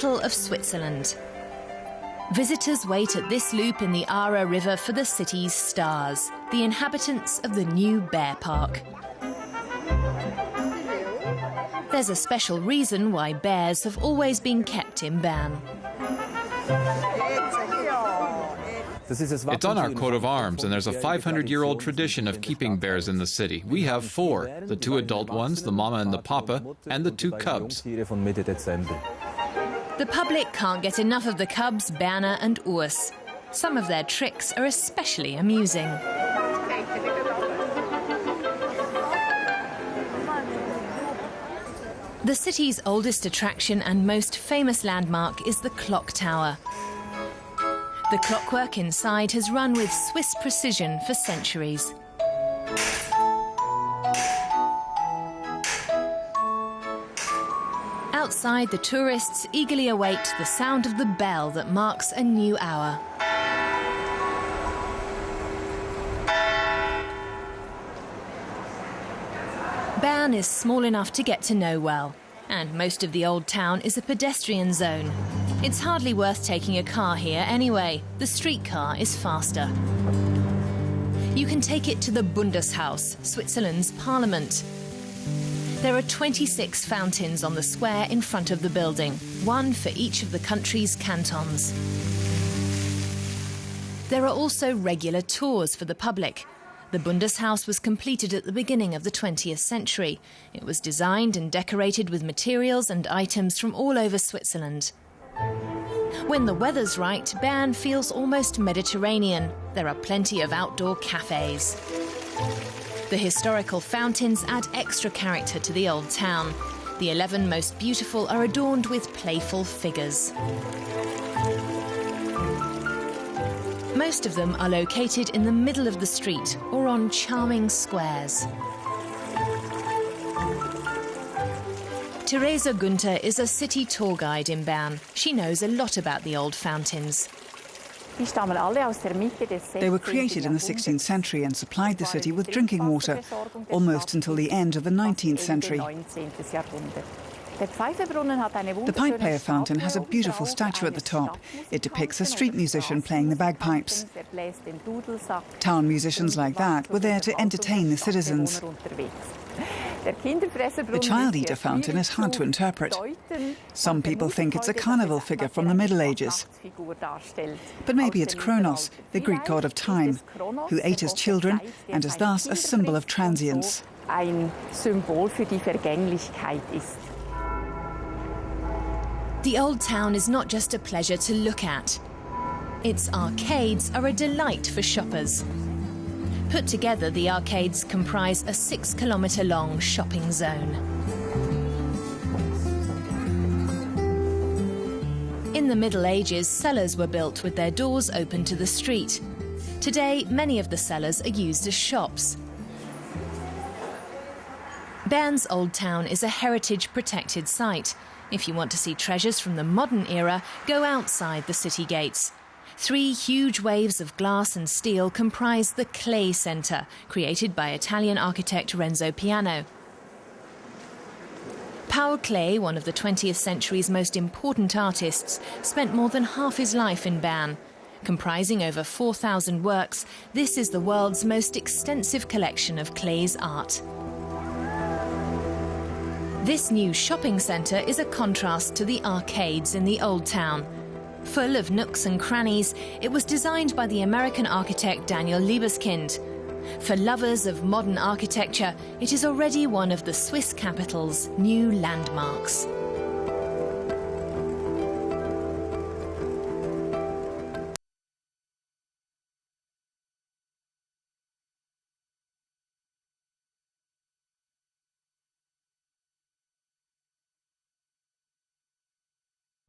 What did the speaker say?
capital of Switzerland. Visitors wait at this loop in the Aare River for the city's stars, the inhabitants of the new bear park. There's a special reason why bears have always been kept in Berne. It's on our coat of arms, and there's a 500-year-old tradition of keeping bears in the city. We have 4, the 2 adult ones, the mama and the papa, and the 2 cubs. The public can't get enough of the cubs, Berne and Urs. Some of their tricks are especially amusing. The city's oldest attraction and most famous landmark is the clock tower. The clockwork inside has run with Swiss precision for centuries. Outside, the tourists eagerly await the sound of the bell that marks a new hour. Berne is small enough to get to know well, and most of the old town is a pedestrian zone. It's hardly worth taking a car here anyway. The streetcar is faster. You can take it to the Bundeshaus, Switzerland's parliament. There are 26 fountains on the square in front of the building, one for each of the country's cantons. There are also regular tours for the public. The Bundeshaus was completed at the beginning of the 20th century. It was designed and decorated with materials and items from all over Switzerland. When the weather's right, Berne feels almost Mediterranean. There are plenty of outdoor cafes. The historical fountains add extra character to the old town. The 11 most beautiful are adorned with playful figures. Most of them are located in the middle of the street or on charming squares. Theresa Günther is a city tour guide in Berne. She knows a lot about the old fountains. They were created in the 16th century and supplied the city with drinking water, almost until the end of the 19th century. The pipe player fountain has a beautiful statue at the top. It depicts a street musician playing the bagpipes. Town musicians like that were there to entertain the citizens. The child eater fountain is hard to interpret. Some people think it's a carnival figure from the Middle Ages. But maybe it's Kronos, the Greek god of time, who ate his children and is thus a symbol of transience. The old town is not just a pleasure to look at. Its arcades are a delight for shoppers. Put together, the arcades comprise a 6-kilometre-long shopping zone. In the Middle Ages, cellars were built with their doors open to the street. Today, many of the cellars are used as shops. Berne's Old Town is a heritage-protected site. If you want to see treasures from the modern era, go outside the city gates. 3 huge waves of glass and steel comprise the Clay Centre, created by Italian architect Renzo Piano. Paul Klee, one of the 20th century's most important artists, spent more than half his life in Berne. Comprising over 4,000 works, this is the world's most extensive collection of Klee's art. This new shopping centre is a contrast to the arcades in the Old Town. Full of nooks and crannies, it was designed by the American architect Daniel Libeskind. For lovers of modern architecture, it is already one of the Swiss capital's new landmarks.